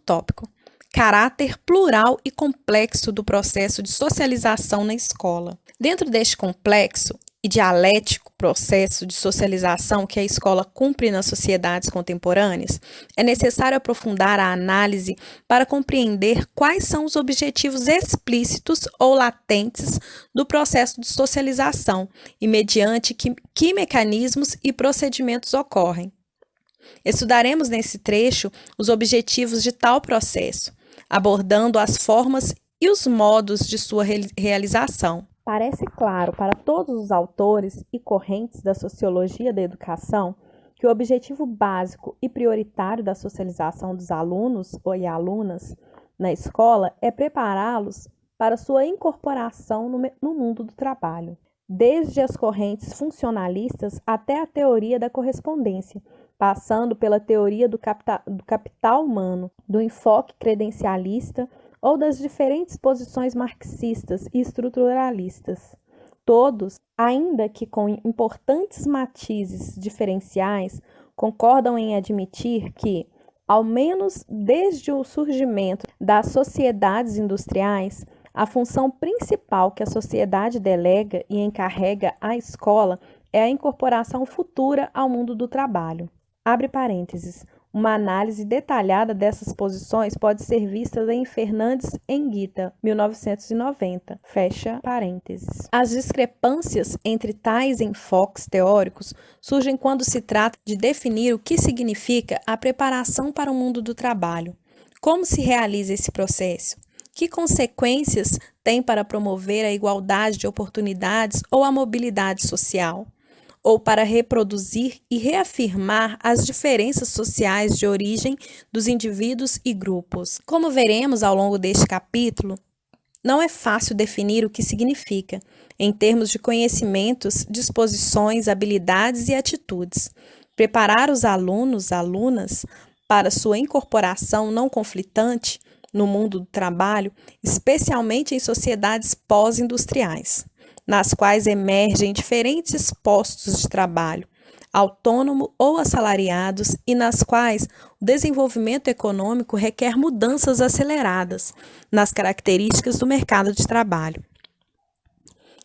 Tópico: caráter plural e complexo do processo de socialização na escola. Dentro deste complexo e dialético processo de socialização que a escola cumpre nas sociedades contemporâneas, é necessário aprofundar a análise para compreender quais são os objetivos explícitos ou latentes do processo de socialização e mediante que mecanismos e procedimentos ocorrem. Estudaremos nesse trecho os objetivos de tal processo, abordando as formas e os modos de sua realização. Parece claro para todos os autores e correntes da sociologia da educação que o objetivo básico e prioritário da socialização dos alunos e alunas na escola é prepará-los para sua incorporação no mundo do trabalho, desde as correntes funcionalistas até a teoria da correspondência, passando pela teoria do capital humano, do enfoque credencialista ou das diferentes posições marxistas e estruturalistas. Todos, ainda que com importantes matizes diferenciais, concordam em admitir que, ao menos desde o surgimento das sociedades industriais, a função principal que a sociedade delega e encarrega à escola é a incorporação futura ao mundo do trabalho. Abre parênteses. Uma análise detalhada dessas posições pode ser vista em Fernandes Enguita, 1990. Fecha parênteses. As discrepâncias entre tais enfoques teóricos surgem quando se trata de definir o que significa a preparação para o mundo do trabalho. Como se realiza esse processo? Que consequências tem para promover a igualdade de oportunidades ou a mobilidade social? Ou para reproduzir e reafirmar as diferenças sociais de origem dos indivíduos e grupos. Como veremos ao longo deste capítulo, não é fácil definir o que significa, em termos de conhecimentos, disposições, habilidades e atitudes. Preparar os alunas, para sua incorporação não conflitante no mundo do trabalho, especialmente em sociedades pós-industriais, nas quais emergem diferentes postos de trabalho, autônomo ou assalariados, e nas quais o desenvolvimento econômico requer mudanças aceleradas nas características do mercado de trabalho.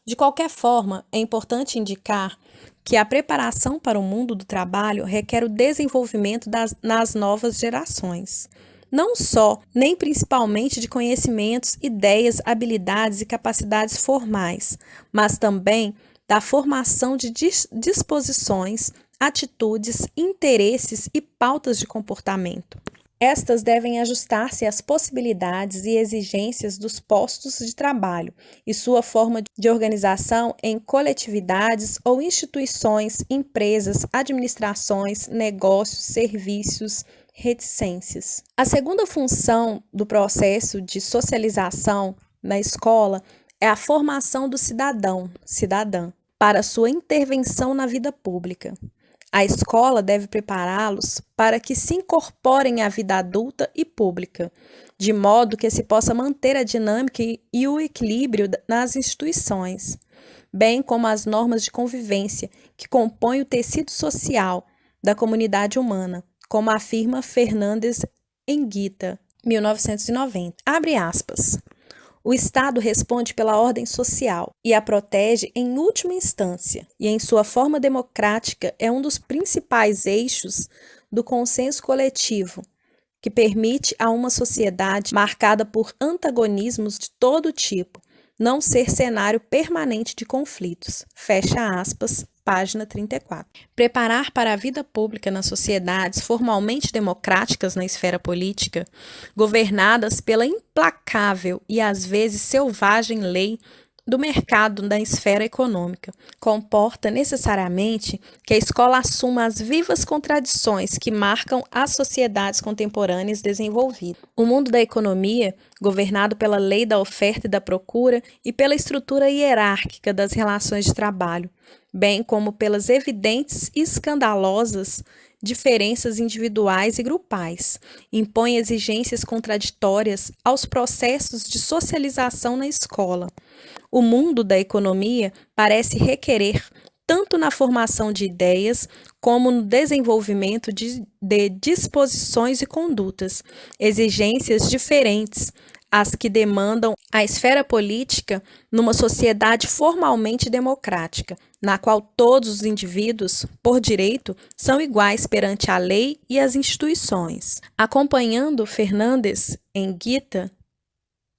De qualquer forma, é importante indicar que a preparação para o mundo do trabalho requer o desenvolvimento nas novas gerações. Não só, nem principalmente de conhecimentos, ideias, habilidades e capacidades formais, mas também da formação de disposições, atitudes, interesses e pautas de comportamento. Estas devem ajustar-se às possibilidades e exigências dos postos de trabalho e sua forma de organização em coletividades ou instituições, empresas, administrações, negócios, serviços, reticências. A segunda função do processo de socialização na escola é a formação do cidadã, para sua intervenção na vida pública. A escola deve prepará-los para que se incorporem à vida adulta e pública, de modo que se possa manter a dinâmica e o equilíbrio nas instituições, bem como as normas de convivência que compõem o tecido social da comunidade humana, como afirma Fernandes Enguita, 1990. Abre aspas. O Estado responde pela ordem social e a protege em última instância, e em sua forma democrática é um dos principais eixos do consenso coletivo, que permite a uma sociedade marcada por antagonismos de todo tipo não ser cenário permanente de conflitos. Fecha aspas. Página 34. Preparar para a vida pública nas sociedades formalmente democráticas na esfera política, governadas pela implacável e às vezes selvagem lei do mercado na esfera econômica, comporta necessariamente que a escola assuma as vivas contradições que marcam as sociedades contemporâneas desenvolvidas. O mundo da economia, governado pela lei da oferta e da procura e pela estrutura hierárquica das relações de trabalho, bem como pelas evidentes e escandalosas diferenças individuais e grupais, impõe exigências contraditórias aos processos de socialização na escola. O mundo da economia parece requerer, tanto na formação de ideias como no desenvolvimento de disposições e condutas, exigências diferentes às que demandam a esfera política numa sociedade formalmente democrática, na qual todos os indivíduos, por direito, são iguais perante a lei e as instituições. Acompanhando Fernandes em Gita,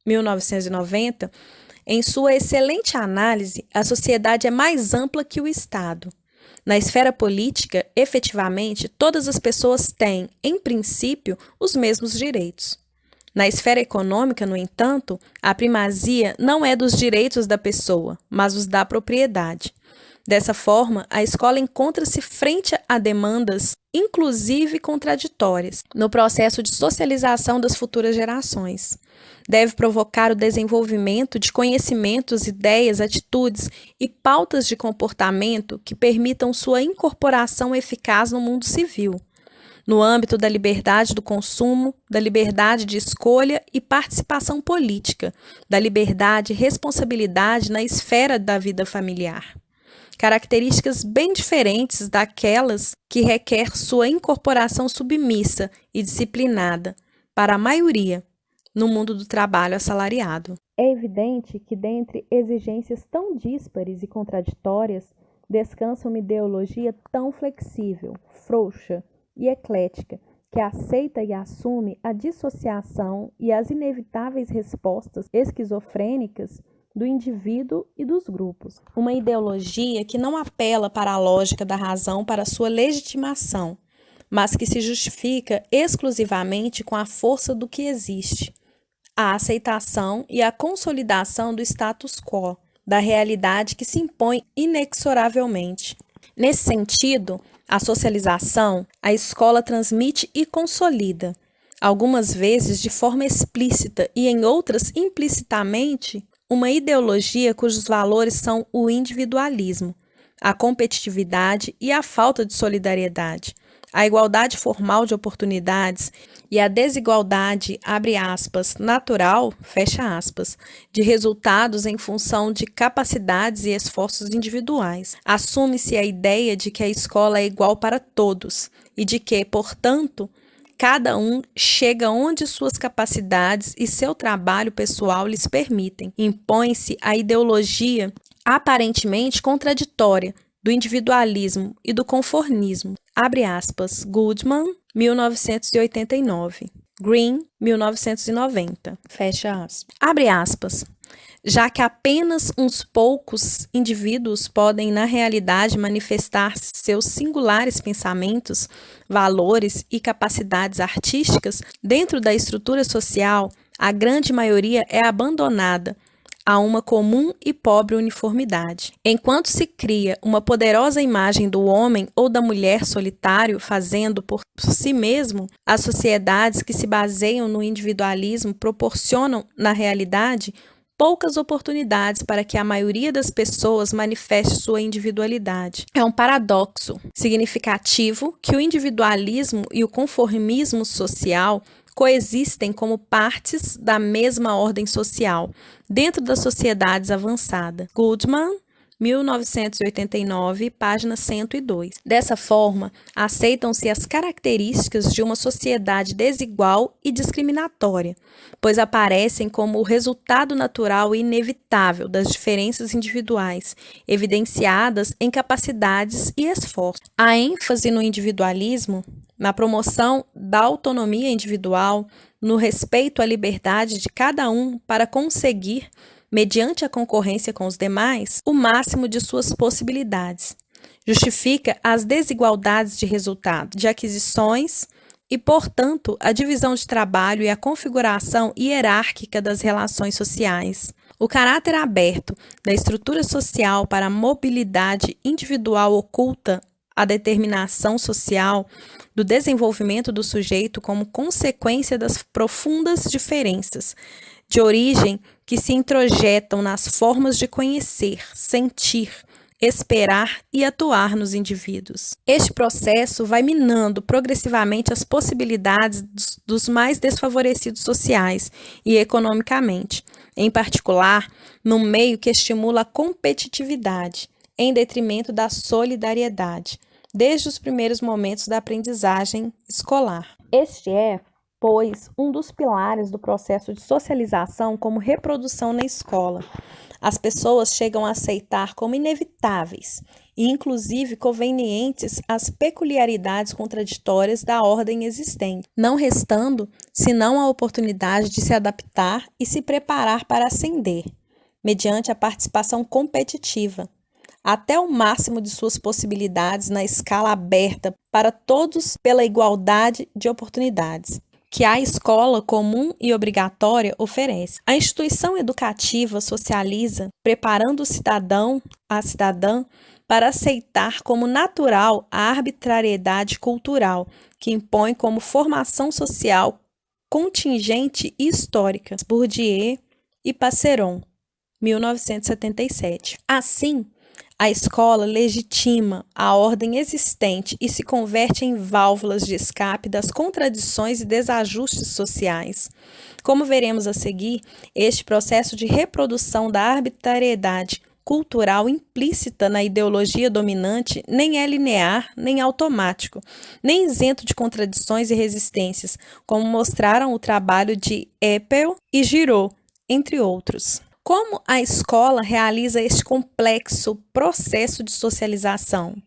1990, em sua excelente análise, a sociedade é mais ampla que o Estado. Na esfera política, efetivamente, todas as pessoas têm, em princípio, os mesmos direitos. Na esfera econômica, no entanto, a primazia não é dos direitos da pessoa, mas os da propriedade. Dessa forma, a escola encontra-se frente a demandas, inclusive contraditórias, no processo de socialização das futuras gerações. Deve provocar o desenvolvimento de conhecimentos, ideias, atitudes e pautas de comportamento que permitam sua incorporação eficaz no mundo civil, no âmbito da liberdade do consumo, da liberdade de escolha e participação política, da liberdade e responsabilidade na esfera da vida familiar. Características bem diferentes daquelas que requer sua incorporação submissa e disciplinada, para a maioria, no mundo do trabalho assalariado. É evidente que, dentre exigências tão díspares e contraditórias, descansa uma ideologia tão flexível, frouxa e eclética, que aceita e assume a dissociação e as inevitáveis respostas esquizofrênicas do indivíduo e dos grupos. Uma ideologia que não apela para a lógica da razão para sua legitimação, mas que se justifica exclusivamente com a força do que existe, a aceitação e a consolidação do status quo, da realidade que se impõe inexoravelmente. Nesse sentido, a socialização, a escola transmite e consolida, algumas vezes de forma explícita e em outras implicitamente, uma ideologia cujos valores são o individualismo, a competitividade e a falta de solidariedade, a igualdade formal de oportunidades e a desigualdade, abre aspas, natural, fecha aspas, de resultados em função de capacidades e esforços individuais. Assume-se a ideia de que a escola é igual para todos e de que, portanto, cada um chega onde suas capacidades e seu trabalho pessoal lhes permitem. Impõe-se a ideologia aparentemente contraditória do individualismo e do conformismo. Abre aspas, Goodman, 1989. Green, 1990. Fecha aspas. Abre aspas. Já que apenas uns poucos indivíduos podem, na realidade, manifestar seus singulares pensamentos, valores e capacidades artísticas, dentro da estrutura social, a grande maioria é abandonada a uma comum e pobre uniformidade. Enquanto se cria uma poderosa imagem do homem ou da mulher solitário fazendo por si mesmo, as sociedades que se baseiam no individualismo proporcionam, na realidade, poucas oportunidades para que a maioria das pessoas manifeste sua individualidade. É um paradoxo significativo que o individualismo e o conformismo social coexistem como partes da mesma ordem social, dentro das sociedades avançadas. Goodman, 1989, página 102. Dessa forma, aceitam-se as características de uma sociedade desigual e discriminatória, pois aparecem como o resultado natural e inevitável das diferenças individuais, evidenciadas em capacidades e esforços. A ênfase no individualismo, na promoção da autonomia individual, no respeito à liberdade de cada um para conseguir, mediante a concorrência com os demais, o máximo de suas possibilidades. Justifica as desigualdades de resultado, de aquisições e, portanto, a divisão de trabalho e a configuração hierárquica das relações sociais. O caráter aberto da estrutura social para a mobilidade individual oculta a determinação social do desenvolvimento do sujeito como consequência das profundas diferenças de origem que se introjetam nas formas de conhecer, sentir, esperar e atuar nos indivíduos. Este processo vai minando progressivamente as possibilidades dos mais desfavorecidos sociais e economicamente, em particular, num meio que estimula a competitividade, em detrimento da solidariedade, desde os primeiros momentos da aprendizagem escolar. Este é, pois, um dos pilares do processo de socialização como reprodução na escola. As pessoas chegam a aceitar como inevitáveis e, inclusive, convenientes as peculiaridades contraditórias da ordem existente, não restando senão a oportunidade de se adaptar e se preparar para ascender, mediante a participação competitiva, até o máximo de suas possibilidades na escala aberta para todos pela igualdade de oportunidades que a escola comum e obrigatória oferece. A instituição educativa socializa, preparando o cidadão, a cidadã, para aceitar como natural a arbitrariedade cultural, que impõe como formação social contingente e histórica. Bourdieu e Passeron, 1977. Assim, a escola legitima a ordem existente e se converte em válvulas de escape das contradições e desajustes sociais. Como veremos a seguir, este processo de reprodução da arbitrariedade cultural implícita na ideologia dominante nem é linear, nem automático, nem isento de contradições e resistências, como mostraram o trabalho de Eppel e Giraud, entre outros. Como a escola realiza este complexo processo de socialização?